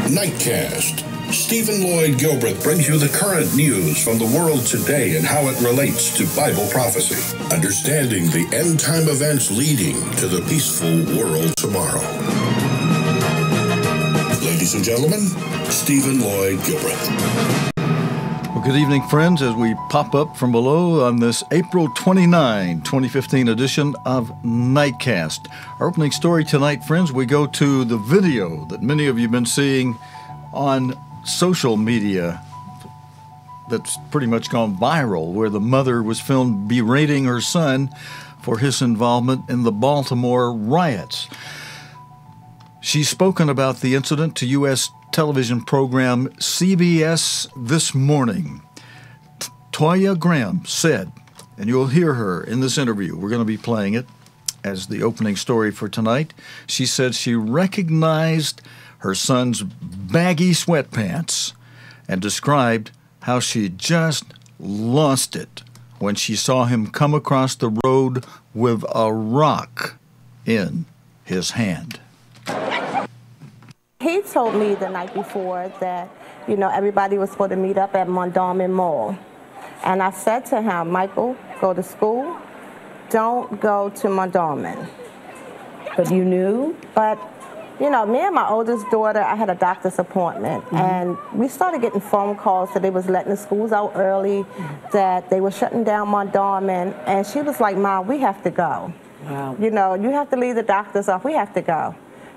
Nightcast. Stephen Lloyd Gilbreth brings you the current news from the world today and how it relates to Bible prophecy. Understanding the end-time events leading to the peaceful world tomorrow. Ladies and gentlemen, Stephen Lloyd Gilbreth. Well, good evening, friends, as we pop up from below on this April 29, 2015 edition of Nightcast. Our opening story tonight, friends, we go to the video that many of you have been seeing on social media that's pretty much gone viral, where the mother was filmed berating her son for his involvement in the Baltimore riots. She's spoken about the incident to U.S. television program CBS This Morning. Toya Graham said, and you'll hear her in this interview, we're going to be playing it as the opening story for tonight. She said she recognized her son's baggy sweatpants and described how she just lost it when she saw him come across the road with a rock in his hand. He told me the night before that, everybody was supposed to meet up at Mondawmin Mall. And I said to him, Michael, go to school. Don't go to Mondawmin. But you knew? But, me and my oldest daughter, I had a doctor's appointment. Mm-hmm. And we started getting phone calls that they was letting the schools out early, that they were shutting down Mondawmin. And she was like, Mom, we have to go. Wow. You have to leave the doctors off. We have to go.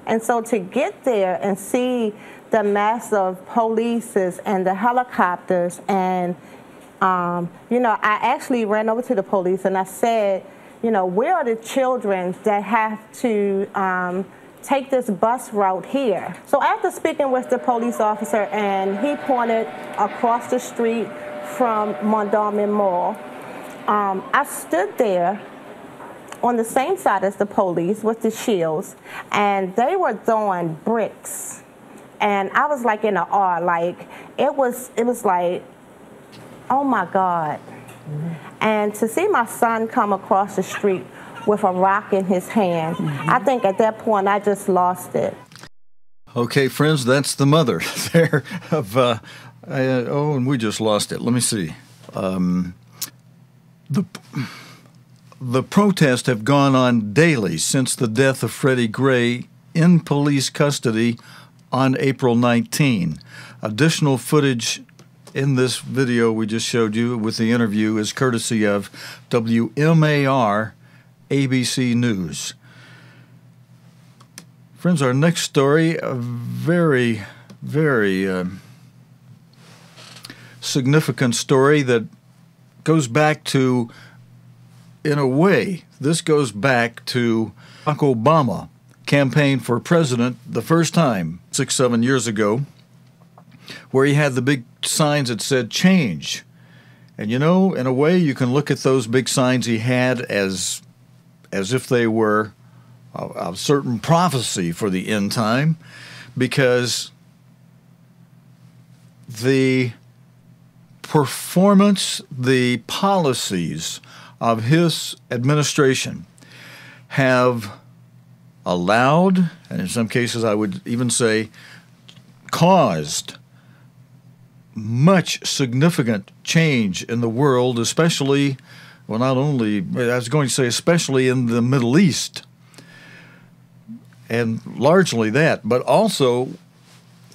And so to get there and see the mass of polices and the helicopters and, I actually ran over to the police and I said, where are the children that have to take this bus route here? So after speaking with the police officer and he pointed across the street from Mondawmin Mall, I stood there on the same side as the police with the shields, and they were throwing bricks. And I was like in awe, like it was like, oh my God. Mm-hmm. And to see my son come across the street with a rock in his hand, mm-hmm. I think at that point I just lost it. Okay, friends, that's the mother there of, and we just lost it. Let me see. The protests have gone on daily since the death of Freddie Gray in police custody on April 19. Additional footage in this video we just showed you with the interview is courtesy of WMAR ABC News. Friends, our next story, a very, very significant story that goes back to, in a way, this goes back to Barack Obama campaigned for president the first time 6-7 years ago, where he had the big signs that said change. And in a way, you can look at those big signs he had as if they were a certain prophecy for the end time, because the performance, the policies of his administration have allowed, and in some cases I would even say caused, much significant change in the world, especially, well, not only, I was going to say especially in the Middle East, and largely that, but also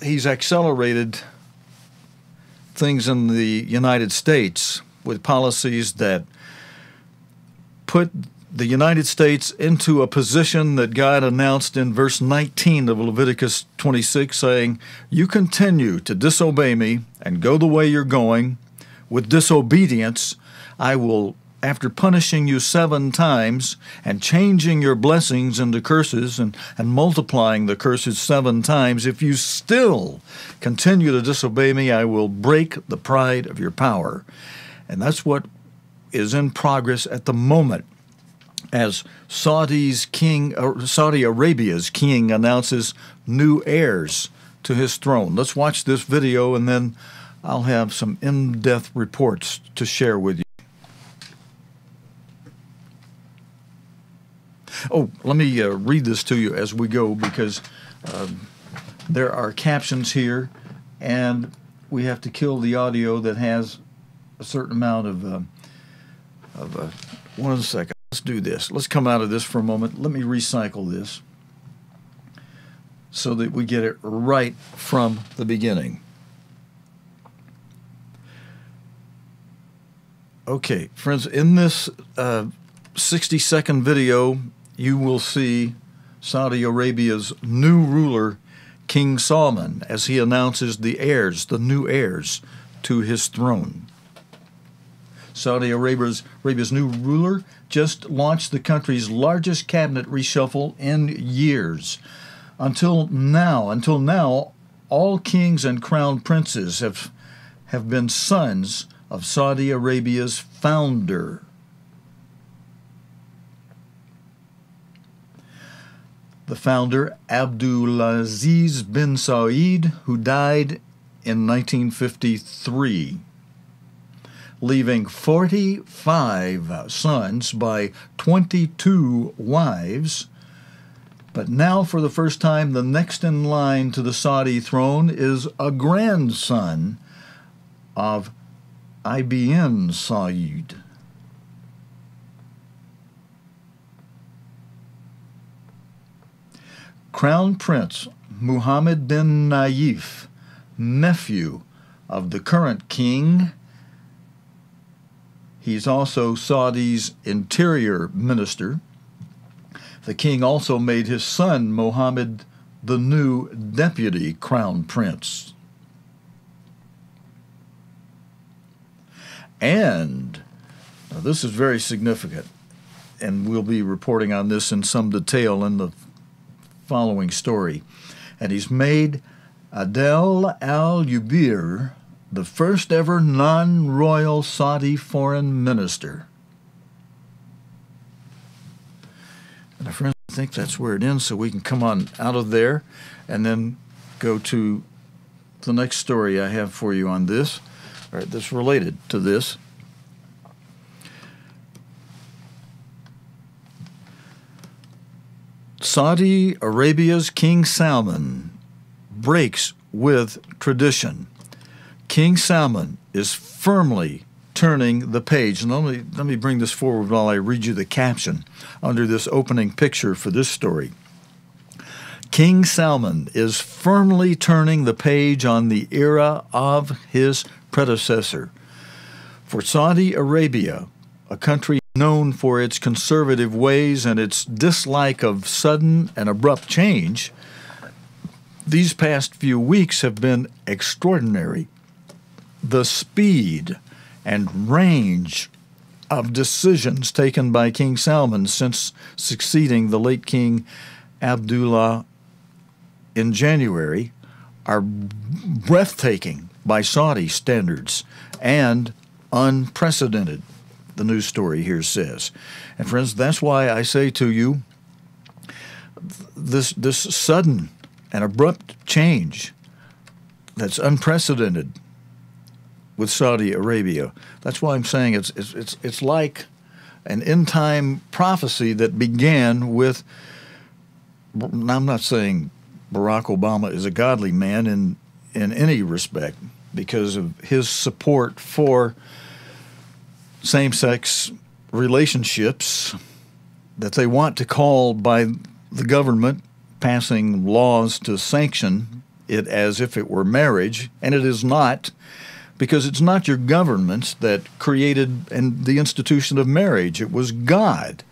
he's accelerated things in the United States with policies that put the United States into a position that God announced in verse 19 of Leviticus 26, saying, you continue to disobey me and go the way you're going. With disobedience, I will, after punishing you 7 times and changing your blessings into curses and multiplying the curses 7 times, if you still continue to disobey me, I will break the pride of your power. And that's what is in progress at the moment, as Saudi Arabia's king announces new heirs to his throne. Let's watch this video, and then I'll have some in-depth reports to share with you. Oh, let me read this to you as we go, because there are captions here, and we have to kill the audio that has a certain amount of 1 second. Let's do this. Let's come out of this for a moment. Let me recycle this so that we get it right from the beginning. Okay, friends, in this 60-second video, you will see Saudi Arabia's new ruler, King Salman, as he announces the heirs, the new heirs, to his throne. Saudi Arabia's new ruler just launched the country's largest cabinet reshuffle in years. Until now, all kings and crown princes have been sons of Saudi Arabia's founder. The founder, Abdulaziz bin Saud, who died in 1953, leaving 45 sons by 22 wives. But now, for the first time, the next in line to the Saudi throne is a grandson of Ibn Saud. Crown Prince Mohammed bin Nayef, nephew of the current king. He's also Saudi's interior minister. The king also made his son Mohammed the new deputy crown prince. And now this is very significant, and we'll be reporting on this in some detail in the following story. And he's made Adel al-Jubeir the first ever non-royal Saudi foreign minister. And our friends, I think that's where it ends, so we can come on out of there and then go to the next story I have for you on this, or that's related to this. Saudi Arabia's King Salman breaks with tradition. King Salman is firmly turning the page. And let me bring this forward while I read you the caption under this opening picture for this story. King Salman is firmly turning the page on the era of his predecessor. For Saudi Arabia, a country known for its conservative ways and its dislike of sudden and abrupt change, these past few weeks have been extraordinary. The speed and range of decisions taken by King Salman since succeeding the late King Abdullah in January are breathtaking by Saudi standards and unprecedented, the news story here says. And friends, that's why I say to you, this sudden and abrupt change that's unprecedented with Saudi Arabia, that's why I'm saying it's like an end-time prophecy that began with, I'm not saying Barack Obama is a godly man in any respect because of his support for same-sex relationships that they want to call by the government passing laws to sanction it as if it were marriage, and it is not, because it's not your governments that created the institution of marriage. It was God.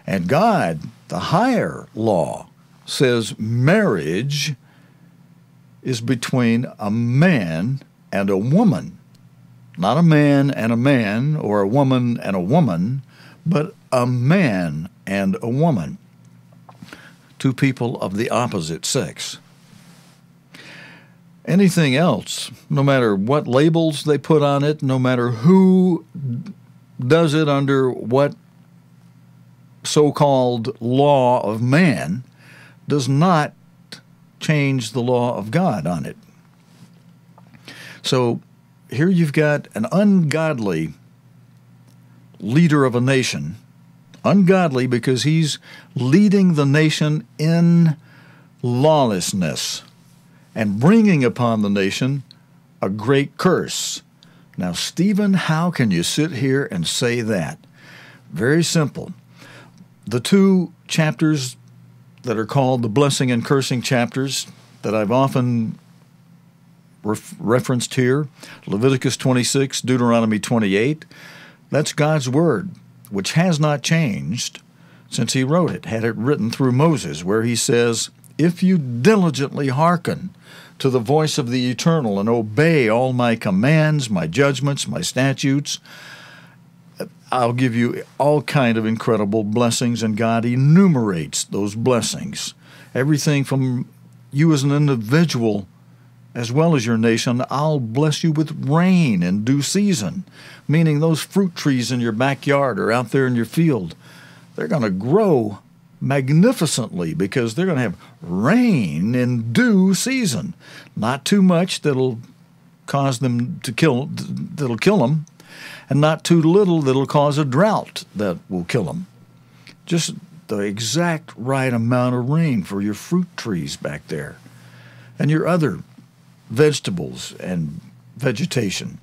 And God, the higher law, says marriage is between a man and a woman. Not a man and a man, or a woman and a woman, but a man and a woman. Two people of the opposite sex. Anything else, no matter what labels they put on it, no matter who does it under what so-called law of man, does not change the law of God on it. So here you've got an ungodly leader of a nation, ungodly because he's leading the nation in lawlessness and bringing upon the nation a great curse. Now, Stephen, how can you sit here and say that? Very simple. The two chapters that are called the blessing and cursing chapters that I've often referenced here, Leviticus 26, Deuteronomy 28, that's God's word, which has not changed since he wrote it, had it written through Moses, where he says, if you diligently hearken to the voice of the Eternal and obey all my commands, my judgments, my statutes, I'll give you all kind of incredible blessings, and God enumerates those blessings. Everything from you as an individual as well as your nation, I'll bless you with rain in due season, meaning those fruit trees in your backyard or out there in your field, they're going to grow magnificently because they're going to have rain in due season. Not too much that'll cause them to that'll kill them, and not too little that'll cause a drought that will kill them. Just the exact right amount of rain for your fruit trees back there and your other vegetables and vegetation.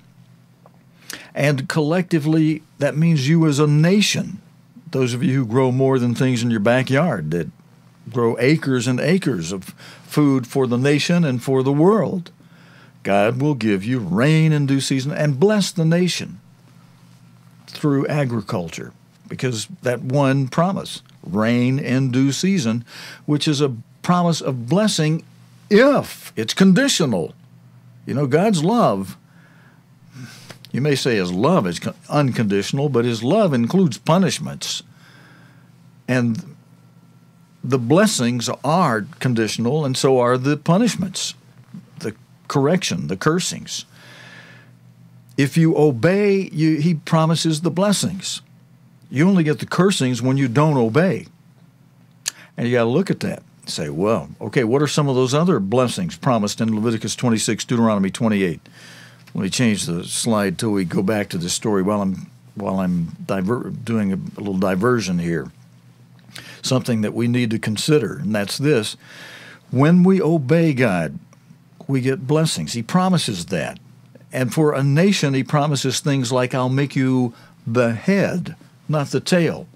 And collectively, that means you as a nation, those of you who grow more than things in your backyard, that grow acres and acres of food for the nation and for the world, God will give you rain in due season and bless the nation through agriculture, because that one promise, rain in due season, which is a promise of blessing if it's conditional. You know, God's love, you may say his love is unconditional, but his love includes punishments. And the blessings are conditional, and so are the punishments, the correction, the cursings. If you obey, he promises the blessings. You only get the cursings when you don't obey. And you got to look at that. Say, well, okay, what are some of those other blessings promised in Leviticus 26, Deuteronomy 28? Let me change the slide till we go back to this story while I'm doing a little diversion here. Something that we need to consider, and that's this. When we obey God, we get blessings. He promises that. And for a nation, he promises things like, I'll make you the head, not the tail.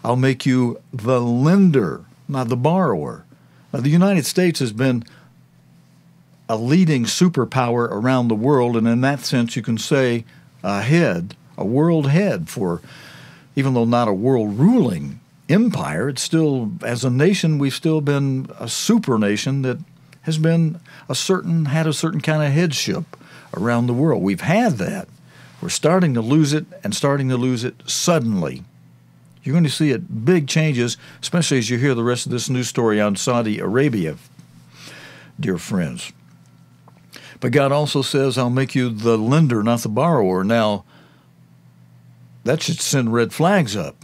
I'll make you the lender, not the borrower. Now, the United States has been a leading superpower around the world, and in that sense you can say a world head for, even though not a world-ruling empire, it's still, as a nation, we've still been a super nation that has been had a certain kind of headship around the world. We've had that. We're starting to lose it, and starting to lose it suddenly. You're going to see it, big changes, especially as you hear the rest of this news story on Saudi Arabia, dear friends. But God also says, I'll make you the lender, not the borrower. Now, that should send red flags up,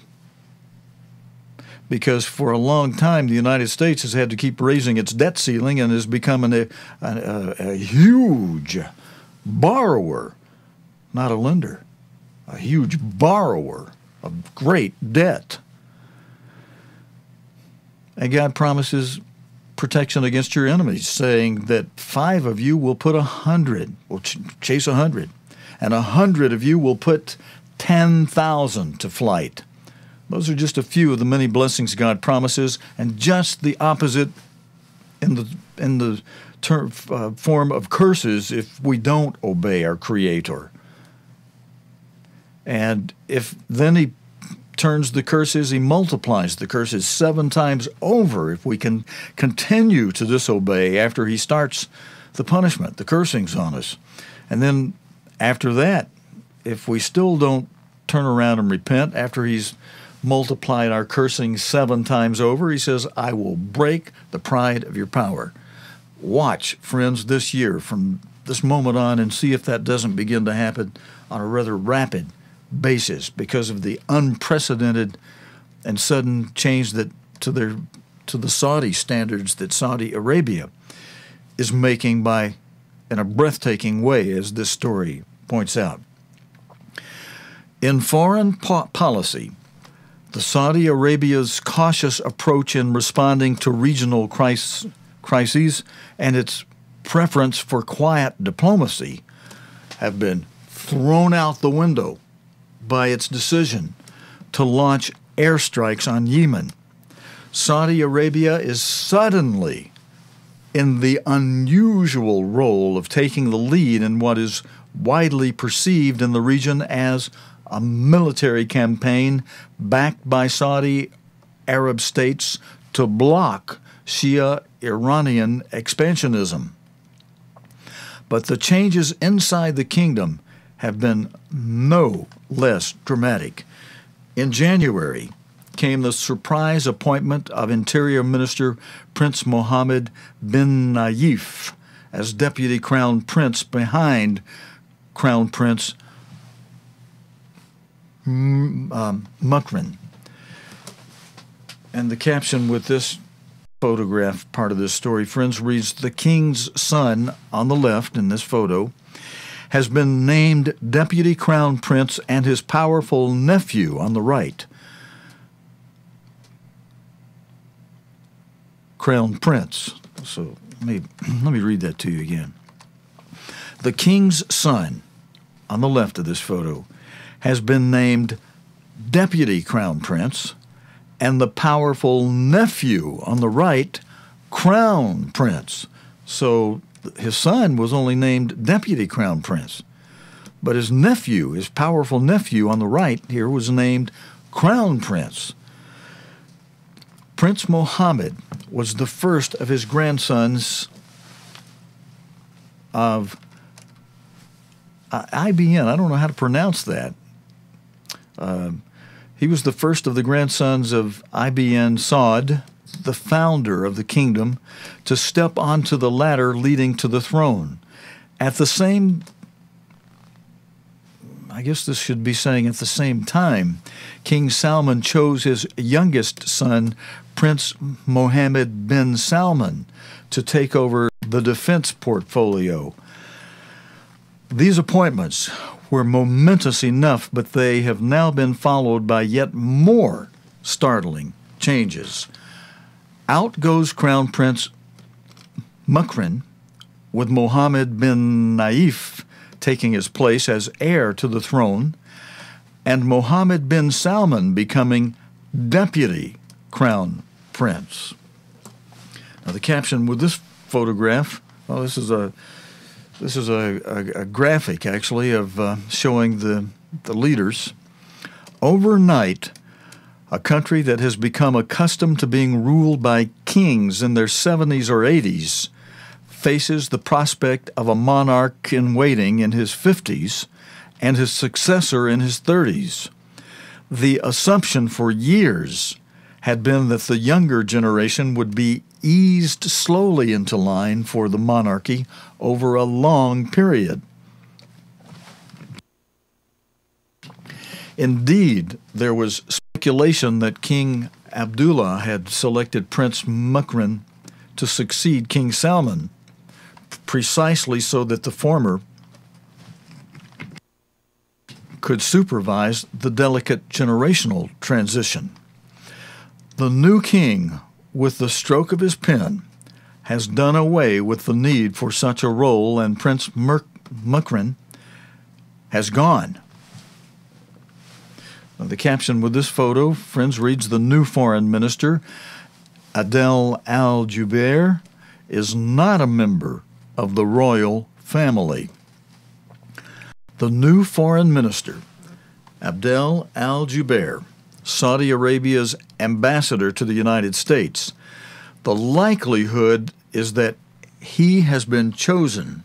because for a long time the United States has had to keep raising its debt ceiling and is becoming a huge borrower, not a lender, a huge borrower of great debt. And God promises protection against your enemies, saying that 5 of you will put 100, will chase 100, and 100 of you will put 10,000 to flight. Those are just a few of the many blessings God promises, and just the opposite in the form of curses if we don't obey our Creator. And if then he turns the curses, he multiplies the curses 7 times over if we can continue to disobey after he starts the punishment, the cursings on us. And then after that, if we still don't turn around and repent after he's multiplied our cursing 7 times over, he says, I will break the pride of your power. Watch, friends, this year from this moment on and see if that doesn't begin to happen on a rather rapid basis because of the unprecedented and sudden change that to the Saudi standards that Saudi Arabia is making in a breathtaking way, as this story points out. In foreign policy, the Saudi Arabia's cautious approach in responding to regional crises and its preference for quiet diplomacy have been thrown out the window by its decision to launch airstrikes on Yemen. Saudi Arabia is suddenly in the unusual role of taking the lead in what is widely perceived in the region as a military campaign backed by Saudi Arab states to block Shia Iranian expansionism. But the changes inside the kingdom have been no less dramatic. In January came the surprise appointment of Interior Minister Prince Mohammed bin Nayef as Deputy Crown Prince behind Crown Prince Mukrin. And the caption with this photograph, part of this story, friends, reads, "The king's son," on the left in this photo, "has been named Deputy Crown Prince, and his powerful nephew," on the right, Crown Prince. So let me read that to you again. The king's son, on the left of this photo, has been named Deputy Crown Prince, and the powerful nephew on the right, Crown Prince. So his son was only named Deputy Crown Prince, but his nephew, his powerful nephew on the right here, was named Crown Prince. Prince Mohammed was the first of his grandsons of IBN. I don't know how to pronounce that. He was the first of the grandsons of Ibn Saud, the founder of the kingdom, to step onto the ladder leading to the throne. At the same, I guess this should be saying at the same time, King Salman chose his youngest son, Prince Mohammed bin Salman, to take over the defense portfolio. These appointments were momentous enough, but they have now been followed by yet more startling changes. Out goes Crown Prince Mukrin, with Mohammed bin Nayef taking his place as heir to the throne, and Mohammed bin Salman becoming Deputy Crown Prince. Now, the caption with this photograph, well, this is a graphic, actually, of showing the leaders. Overnight, a country that has become accustomed to being ruled by kings in their 70s or 80s faces the prospect of a monarch in waiting in his 50s and his successor in his 30s. The assumption for years had been that the younger generation would be eased slowly into line for the monarchy over a long period. Indeed, there was speculation that King Abdullah had selected Prince Mukrin to succeed King Salman, precisely so that the former could supervise the delicate generational transition. The new king, with the stroke of his pen, has done away with the need for such a role, and Prince Mukrin has gone. Now, the caption with this photo, friends, reads, "The new foreign minister, Adel al-Jubeir, is not a member of the royal family." The new foreign minister, Abdel al-Jubeir, Saudi Arabia's ambassador to the United States, the likelihood is that he has been chosen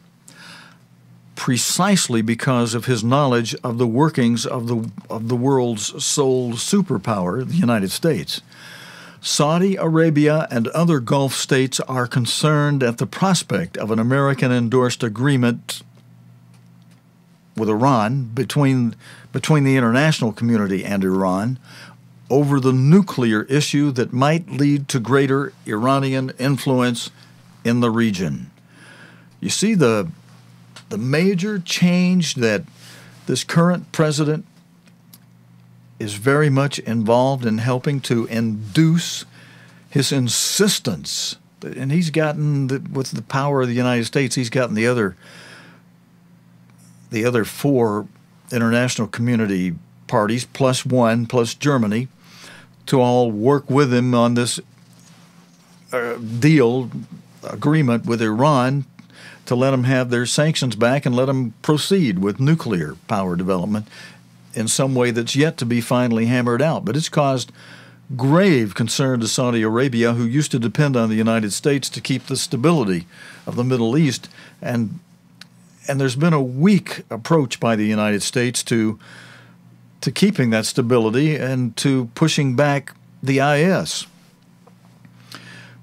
precisely because of his knowledge of the workings of the world's sole superpower, the United States. Saudi Arabia and other Gulf states are concerned at the prospect of an American-endorsed agreement with Iran, between the international community and Iran, over the nuclear issue that might lead to greater Iranian influence in the region. You see the major change that this current president is very much involved in helping to induce his insistence And he's gotten, with the power of the United States, he's gotten the other four international community parties, plus one, plus Germany, to all work with him on this agreement with Iran to let them have their sanctions back and let them proceed with nuclear power development in some way that's yet to be finally hammered out. But it's caused grave concern to Saudi Arabia, who used to depend on the United States to keep the stability of the Middle East. And there's been a weak approach by the United States to keeping that stability and to pushing back the IS.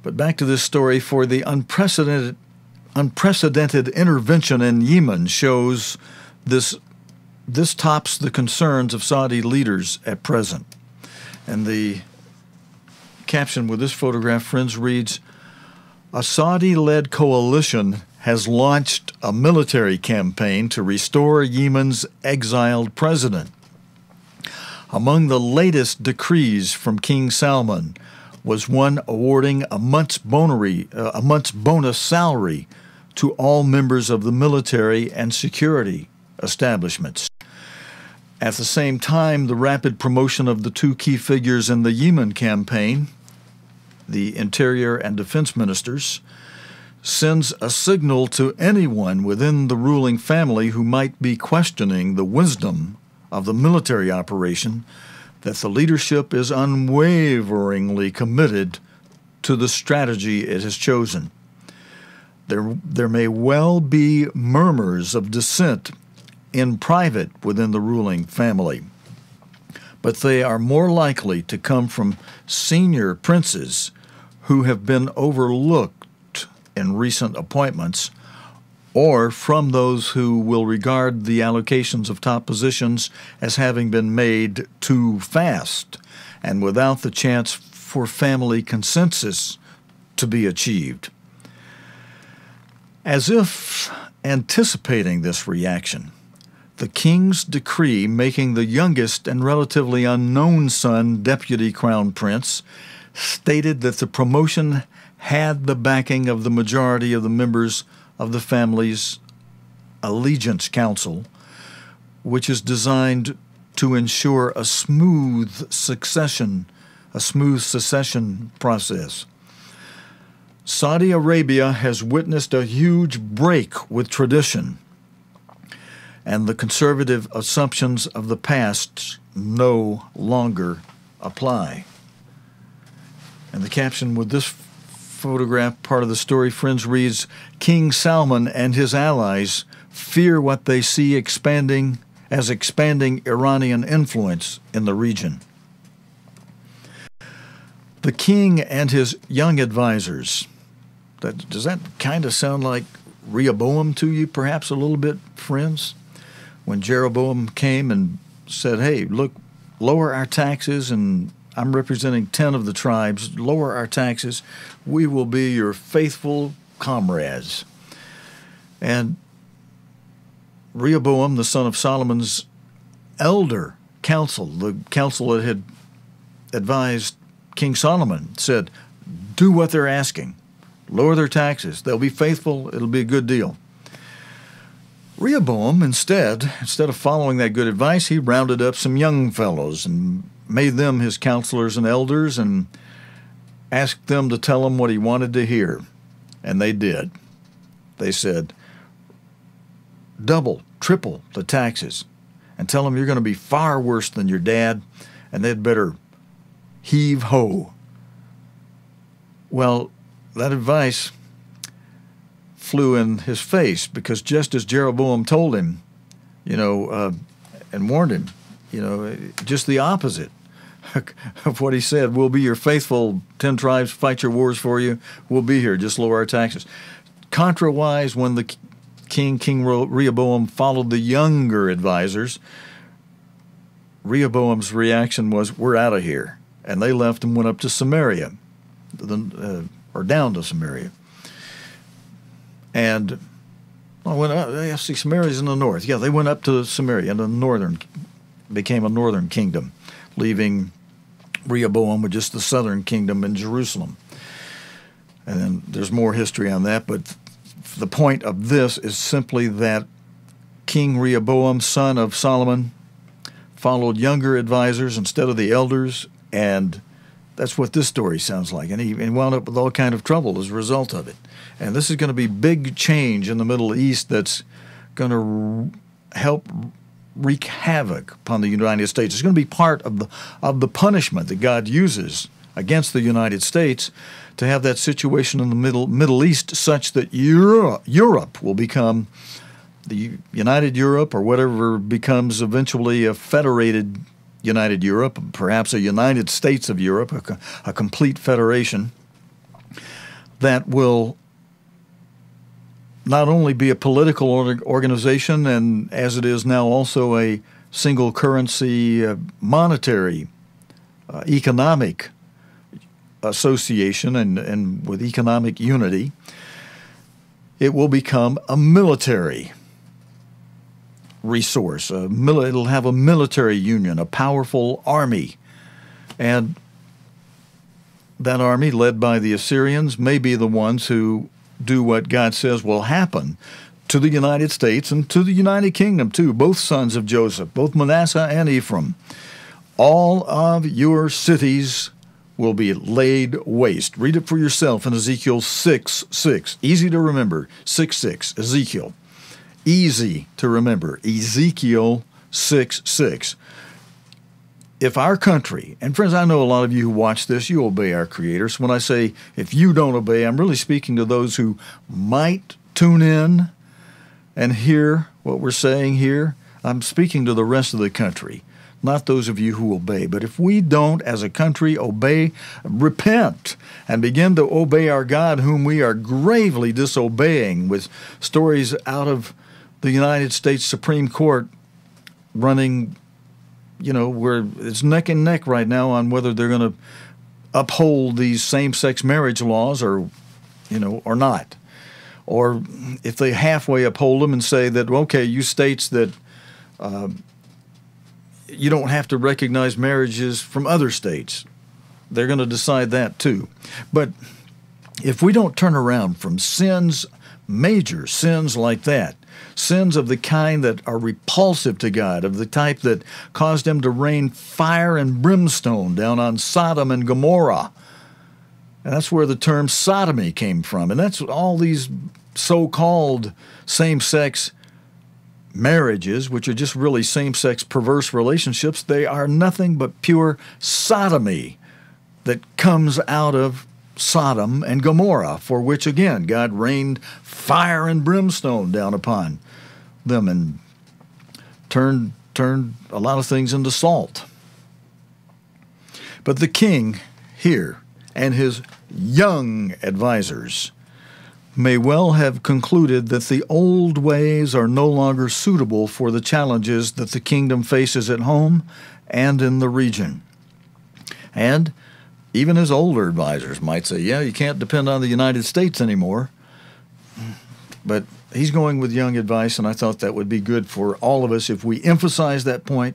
But back to this story, for the unprecedented intervention in Yemen shows this tops the concerns of Saudi leaders at present. And the caption with this photograph, friends, reads, "A Saudi-led coalition has launched a military campaign to restore Yemen's exiled president. Among the latest decrees from King Salman was one awarding a month's bonus salary to all members of the military and security establishments. At the same time, the rapid promotion of the two key figures in the Yemen campaign, the Interior and Defense Ministers, sends a signal to anyone within the ruling family who might be questioning the wisdom of the military operation that the leadership is unwaveringly committed to the strategy it has chosen. There may well be murmurs of dissent in private within the ruling family, but they are more likely to come from senior princes who have been overlooked in recent appointments, or from those who will regard the allocations of top positions as having been made too fast and without the chance for family consensus to be achieved." As if anticipating this reaction, the king's decree making the youngest and relatively unknown son deputy crown prince stated that the promotion had the backing of the majority of the members of the family's Allegiance Council, which is designed to ensure a smooth succession process. Saudi Arabia has witnessed a huge break with tradition, and the conservative assumptions of the past no longer apply. And the caption with this photograph, part of the story, friends, reads, "King Salman and his allies fear what they see expanding Iranian influence in the region." The king and his young advisors. Does that kind of sound like Rehoboam to you, perhaps a little bit, friends? When Jeroboam came and said, "Hey, look, lower our taxes," and I'm representing 10 of the tribes, "lower our taxes, we will be your faithful comrades." And Rehoboam, the son of Solomon's elder council, the council that had advised King Solomon, said, "Do what they're asking. Lower their taxes. They'll be faithful. It'll be a good deal." Rehoboam, instead of following that good advice, he rounded up some young fellows and made them his counselors and elders and asked them to tell him what he wanted to hear. And they did. They said, "Double, triple the taxes, and tell them you're going to be far worse than your dad, and they'd better heave ho." Well, that advice flew in his face, because just as Jeroboam told him, and warned him, just the opposite of what he said. "We'll be your faithful 10 tribes, fight your wars for you. We'll be here, just lower our taxes." Contrawise, when the King Rehoboam followed the younger advisors, Rehoboam's reaction was, "We're out of here." And they left and went up to Samaria, or down to Samaria. And Samaria's in the north. Yeah, they went up to Samaria, and became a northern kingdom, leaving Rehoboam with just the southern kingdom in Jerusalem. And then there's more history on that, but the point of this is simply that King Rehoboam, son of Solomon, followed younger advisors instead of the elders, and that's what this story sounds like. And he wound up with all kind of trouble as a result of it. And this is going to be big change in the Middle East that's going to help wreak havoc upon the United States. It's going to be part of the punishment that God uses against the United States to have that situation in the Middle East such that Europe will become the United Europe, or whatever becomes eventually a federated United Europe, perhaps a United States of Europe, a complete federation that will not only be a political organization and, as it is now, also a single currency monetary economic association and with economic unity. It will become a military resource. It'll have a military union, a powerful army. And that army, led by the Assyrians, may be the ones who do what God says will happen to the United States and to the United Kingdom, too, both sons of Joseph, both Manasseh and Ephraim. All of your cities will be laid waste. Read it for yourself in Ezekiel 6:6. Easy to remember, 6:6, Ezekiel. Easy to remember, Ezekiel 6:6. If our country, and friends, I know a lot of you who watch this, you obey our Creator. So when I say if you don't obey, I'm really speaking to those who might tune in and hear what we're saying here. I'm speaking to the rest of the country, not those of you who obey. But if we don't, as a country, obey, repent, and begin to obey our God, whom we are gravely disobeying, with stories out of the United States Supreme Court running, where it's neck and neck right now on whether they're going to uphold these same-sex marriage laws or not. Or if they halfway uphold them and say that, okay, you states that you don't have to recognize marriages from other states. They're going to decide that too. But if we don't turn around from sins, major sins like that, sins of the kind that are repulsive to God, of the type that caused him to rain fire and brimstone down on Sodom and Gomorrah. And that's where the term sodomy came from. And that's all these so-called same-sex marriages, which are just really same-sex perverse relationships. They are nothing but pure sodomy that comes out of Sodom and Gomorrah, for which, again, God rained fire and brimstone down upon them and turned a lot of things into salt. But the king here and his young advisors may well have concluded that the old ways are no longer suitable for the challenges that the kingdom faces at home and in the region. And even his older advisors might say, yeah, you can't depend on the United States anymore. But he's going with young advice, and I thought that would be good for all of us if we emphasize that point,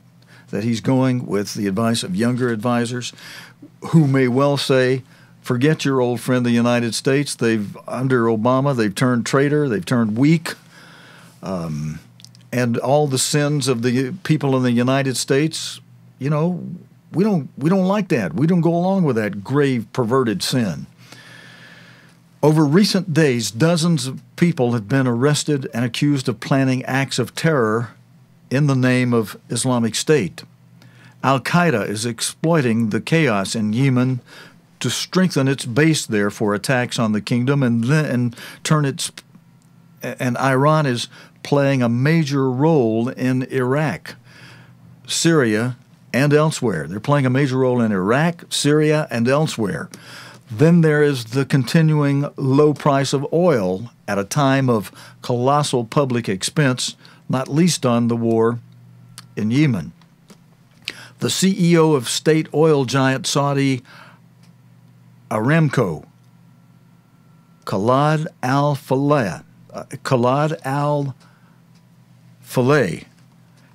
that he's going with the advice of younger advisors who may well say, forget your old friend, the United States. Under Obama, they've turned traitor, they've turned weak, and all the sins of the people in the United States, we don't like that. We don't go along with that grave, perverted sin. Over recent days, dozens of people have been arrested and accused of planning acts of terror in the name of Islamic State. Al-Qaeda is exploiting the chaos in Yemen to strengthen its base there for attacks on the kingdom, and Iran is playing a major role in Iraq, Syria, and elsewhere. They're playing a major role in Iraq, Syria, and elsewhere. Then there is the continuing low price of oil at a time of colossal public expense, not least on the war in Yemen. The CEO of state oil giant Saudi Aramco, Khalid al-Faleh,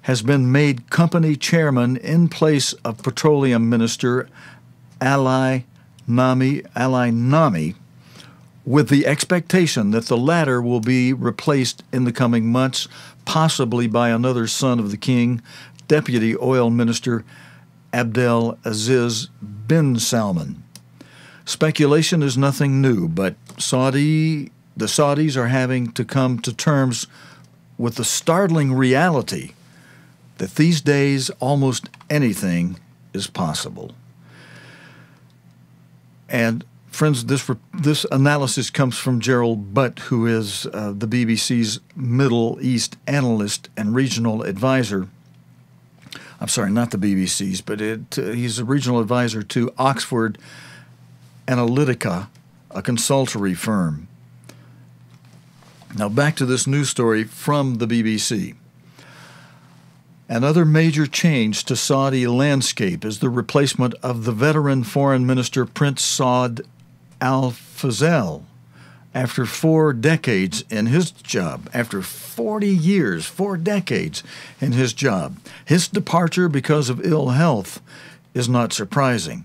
has been made company chairman in place of Petroleum Minister Ali Nami, with the expectation that the latter will be replaced in the coming months, possibly by another son of the king, Deputy Oil Minister Abdel Aziz bin Salman. Speculation is nothing new, but the Saudis are having to come to terms with the startling reality that these days almost anything is possible. And friends, this analysis comes from Gerald Butt, who is the BBC's Middle East analyst and regional advisor. I'm sorry, not the BBC's, but he's a regional advisor to Oxford Analytica, a consultancy firm. Now back to this news story from the BBC. Another major change to Saudi landscape is the replacement of the veteran foreign minister Prince Saud Al-Fazal after 4 decades in his job, after 40 years, 4 decades in his job. His departure because of ill health is not surprising.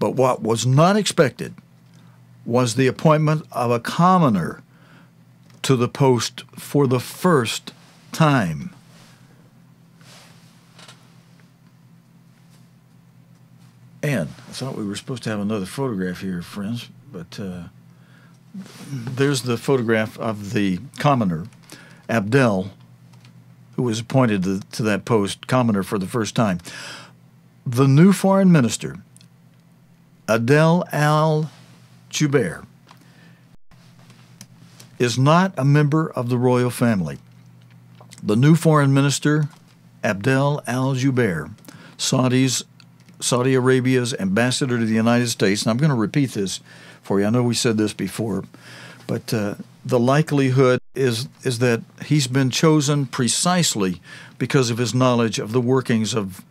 But what was not expected was the appointment of a commoner to the post for the first time. And I thought we were supposed to have another photograph here, friends, but there's the photograph of the commoner, Abdel, who was appointed to that post, commoner for the first time. The new foreign minister, Adel al-Jubair, is not a member of the royal family. The new foreign minister, Abdel al-Jubair, Saudi Arabia's ambassador to the United States, and I'm going to repeat this for you. I know we said this before, but the likelihood is that he's been chosen precisely because of his knowledge of the workings of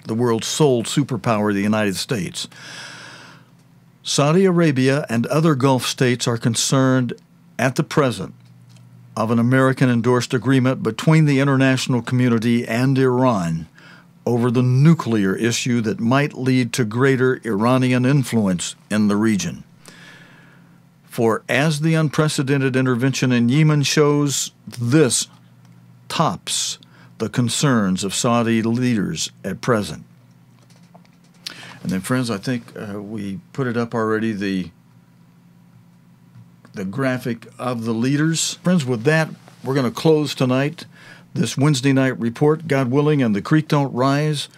the world's sole superpower, the United States. Saudi Arabia and other Gulf states are concerned at the present of an American-endorsed agreement between the international community and Iran over the nuclear issue that might lead to greater Iranian influence in the region. For as the unprecedented intervention in Yemen shows, this tops the concerns of Saudi leaders at present. And then, friends, I think we put it up already, the graphic of the leaders. Friends, with that, we're going to close tonight this Wednesday night report, God willing, and the creek don't rise.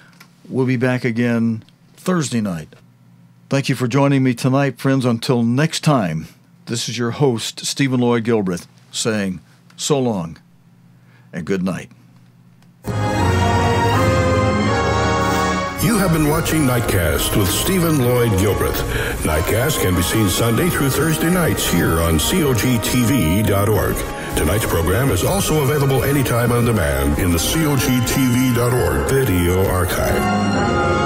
We'll be back again Thursday night. Thank you for joining me tonight, friends. Until next time, this is your host, Stephen Lloyd Gilbreth, saying so long and good night. You have been watching Nightcast with Stephen Lloyd Gilbreth. Nightcast can be seen Sunday through Thursday nights here on COGTV.org. Tonight's program is also available anytime on demand in the COGTV.org video archive.